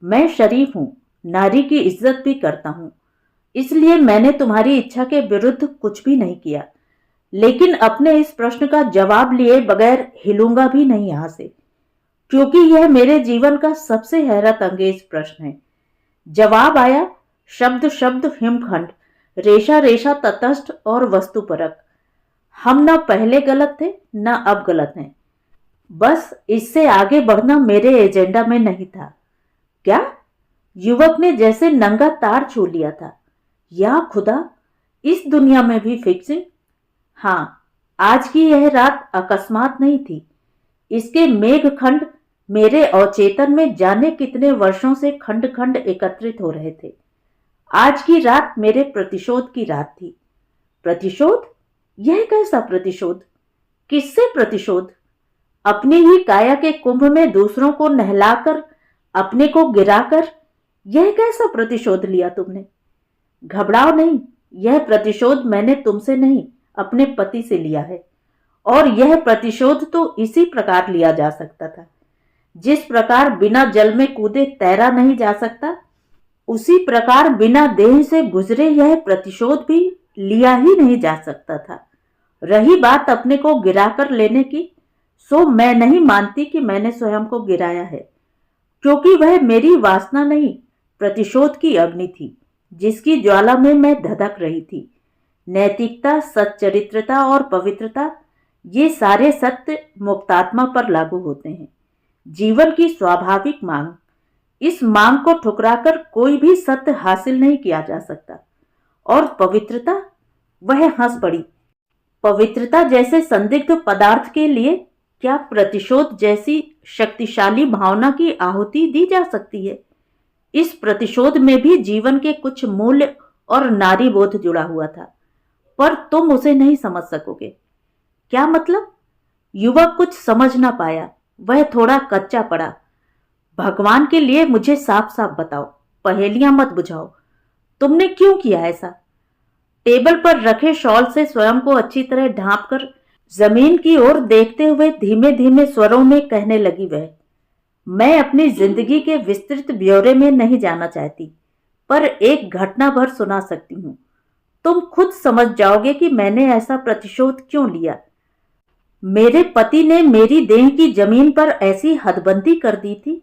मैं शरीफ हूं, नारी की इज्जत भी करता हूं, इसलिए मैंने तुम्हारी इच्छा के विरुद्ध कुछ भी नहीं किया। लेकिन अपने इस प्रश्न का जवाब लिए बगैर हिलूंगा भी नहीं यहां से, क्योंकि यह मेरे जीवन का सबसे हैरत अंगेज प्रश्न है। जवाब आया, शब्द शब्द हिमखंड, रेशा रेशा तटस्थ और वस्तुपरक। हम न पहले गलत थे न अब गलत हैं। बस इससे आगे बढ़ना मेरे एजेंडा में नहीं था। क्या? युवक ने जैसे नंगा तार छू लिया था। या खुदा, इस दुनिया में भी फिक्सिंग? हाँ, आज की यह रात अकस्मात नहीं थी। इसके मेघखंड मेरे अवचेतन में जाने कितने वर्षों से खंड खंड एकत्रित हो रहे थे। आज की रात मेरे प्रतिशोध की रात थी। प्रतिशोध? यह कैसा प्रतिशोध? किससे प्रतिशोध? अपनी ही काया के कुंभ में दूसरों को नहलाकर, अपने को गिराकर, यह कैसा प्रतिशोध लिया तुमने? घबराओ नहीं, यह प्रतिशोध मैंने तुमसे नहीं, अपने पति से लिया है। और यह प्रतिशोध तो इसी प्रकार लिया जा सकता था। जिस प्रकार बिना जल में कूदे तैरा नहीं जा सकता, उसी प्रकार बिना देह से गुजरे यह प्रतिशोध भी लिया ही नहीं जा सकता था। रही बात अपने को गिराकर लेने की, सो मैं नहीं मानती कि मैंने स्वयं को गिराया है, क्योंकि वह मेरी वासना नहीं, प्रतिशोध की अग्नि थी, जिसकी ज्वाला में मैं धधक रही थी। नैतिकता, सच्चरित्रता और पवित्रता, ये सारे सत्य मुक्तात्मा पर लागू होते हैं। जीवन की स्वाभाविक मांग, इस मांग को ठुकराकर कोई भी सत्य हासिल नहीं किया जा सकता। और पवित्रता? वह हंस पड़ी। पवित्रता जैसे संदिग्ध पदार्थ के लिए क्या प्रतिशोध जैसी शक्तिशाली भावना की आहुति दी जा सकती है? इस प्रतिशोध में भी जीवन के कुछ मूल्य और नारी बोध जुड़ा हुआ था, पर तुम उसे नहीं समझ सकोगे। क्या मतलब? युवक कुछ समझ ना पाया, वह थोड़ा कच्चा पड़ा। भगवान के लिए मुझे साफ साफ बताओ, पहेलियां मत बुझाओ। तुमने क्यों किया ऐसा? टेबल पर रखे शॉल से स्वयं को अच्छी तरह ढांपकर जमीन की ओर देखते हुए धीमे धीमे स्वरों में कहने लगी वह, मैं अपनी जिंदगी के विस्तृत ब्यौरे में नहीं जाना चाहती, पर एक घटना भर सुना सकती हूं। तुम खुद समझ जाओगे कि मैंने ऐसा प्रतिशोध क्यों लिया। मेरे पति ने मेरी देह की जमीन पर ऐसी हदबंदी कर दी थी,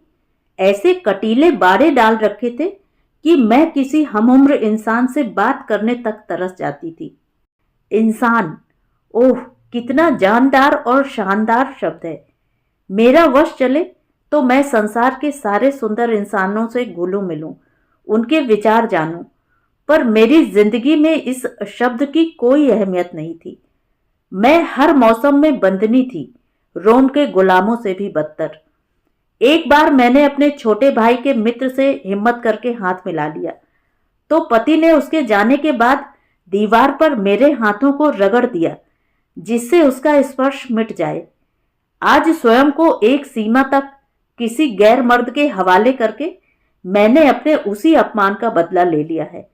ऐसे कटीले बाड़े डाल रखे थे कि मैं किसी हमउम्र इंसान से बात करने तक तरस जाती थी। इंसान, ओह कितना जानदार और शानदार शब्द है। मेरा वश चले तो मैं संसार के सारे सुंदर इंसानों से घुलूं मिलूं, उनके विचार जानूं, पर मेरी जिंदगी में इस शब्द की कोई अहमियत नहीं थी। मैं हर मौसम में बंदनी थी, रोम के गुलामों से भी बदतर। एक बार मैंने अपने छोटे भाई के मित्र से हिम्मत करके हाथ मिला लिया, तो पति ने उसके जाने के बाद दीवार पर मेरे हाथों को रगड़ दिया, जिससे उसका स्पर्श मिट जाए। आज स्वयं को एक सीमा तक किसी गैर मर्द के हवाले करके मैंने अपने उसी अपमान का बदला ले लिया है।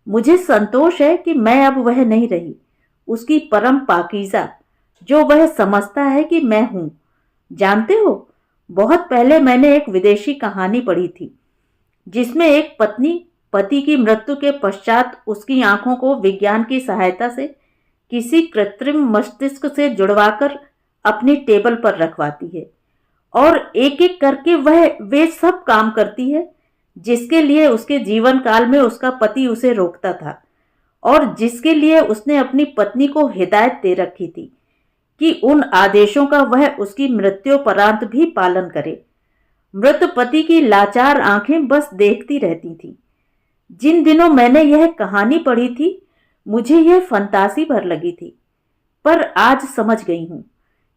मुझे संतोष है कि मैं अब वह नहीं रही, उसकी परम पाकीज़ा, जो वह समझता है कि मैं हूं। जानते हो, बहुत पहले मैंने एक विदेशी कहानी पढ़ी थी, जिसमें एक पत्नी पति की मृत्यु के पश्चात उसकी आंखों को विज्ञान की सहायता से किसी कृत्रिम मस्तिष्क से जुड़वाकर अपनी टेबल पर रखवाती है, और एक एक करके वह वे सब काम करती है जिसके लिए उसके जीवन काल में उसका पति उसे रोकता था, और जिसके लिए उसने अपनी पत्नी को हिदायत दे रखी थी कि उन आदेशों का वह उसकी मृत्योपरांत भी पालन करे। मृत पति की लाचार आंखें बस देखती रहती थीं। जिन दिनों मैंने यह कहानी पढ़ी थी, मुझे यह फंतासी भर लगी थी, पर आज समझ गई हूं,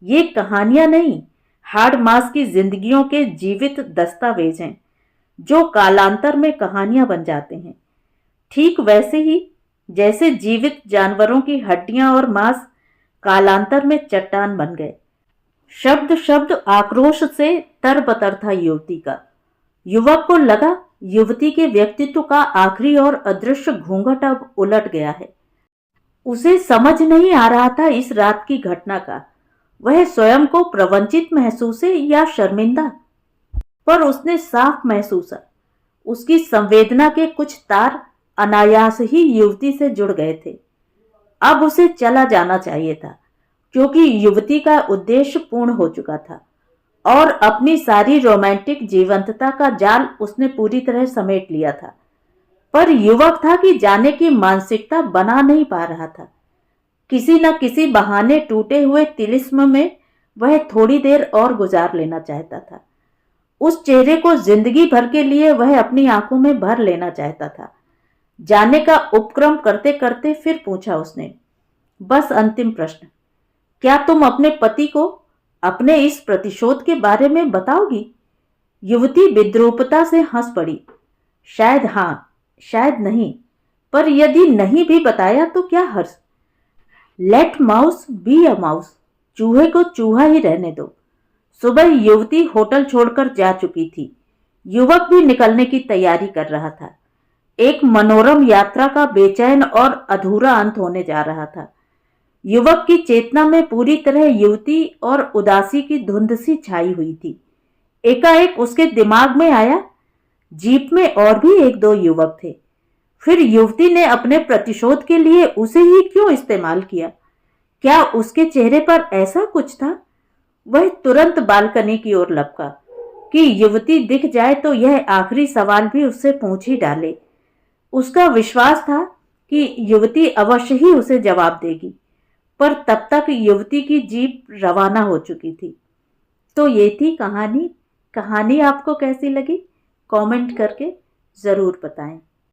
ये कहानियां नहीं, हाड़ मास की जिंदगियों के जीवित दस्तावेज हैं, जो कालांतर में कहानियां बन जाते हैं। ठीक वैसे ही जैसे जीवित जानवरों की हड्डियां और मांस कालांतर में चट्टान बन गए। शब्द शब्द आक्रोश से तरबतर था युवती का। युवक को लगा युवती के व्यक्तित्व का आखिरी और अदृश्य घूंघट अब उलट गया है। उसे समझ नहीं आ रहा था इस रात की घटना का वह स्वयं को प्रवंचित महसूस है या शर्मिंदा, पर उसने साफ महसूसा उसकी संवेदना के कुछ तार अनायास ही युवती से जुड़ गए थे। अब उसे चला जाना चाहिए था, क्योंकि युवती का उद्देश्य पूर्ण हो चुका था और अपनी सारी रोमांटिक जीवंतता का जाल उसने पूरी तरह समेट लिया था। पर युवक था कि जाने की मानसिकता बना नहीं पा रहा था। किसी न किसी बहाने टूटे हुए तिलिस्म में वह थोड़ी देर और गुजार लेना चाहता था। उस चेहरे को जिंदगी भर के लिए वह अपनी आंखों में भर लेना चाहता था। जाने का उपक्रम करते करते फिर पूछा उसने, बस अंतिम प्रश्न, क्या तुम अपने पति को अपने इस प्रतिशोध के बारे में बताओगी? युवती विद्रूपता से हंस पड़ी। शायद हां, शायद नहीं, पर यदि नहीं भी बताया तो क्या Harsh. Let mouse be a mouse, चूहे को चूहा ही रहने दो। सुबह युवती होटल छोड़कर जा चुकी थी। युवक भी निकलने की तैयारी कर रहा था। एक मनोरम यात्रा का बेचैन और अधूरा अंत होने जा रहा था। युवक की चेतना में पूरी तरह युवती और उदासी की धुंध सी छाई हुई थी। एकाएक उसके दिमाग में आया, जीप में और भी एक दो युवक थे। फिर युवती ने अपने प्रतिशोध के लिए उसे ही क्यों इस्तेमाल किया? क्या उसके चेहरे पर ऐसा कुछ था? वह तुरंत बालकनी की ओर लपका कि युवती दिख जाए तो यह आखिरी सवाल भी उससे पूछ ही डाले। उसका विश्वास था कि युवती अवश्य ही उसे जवाब देगी, पर तब तक युवती की जीप रवाना हो चुकी थी। तो ये थी कहानी। कहानी आपको कैसी लगी? कमेंट करके ज़रूर बताएं।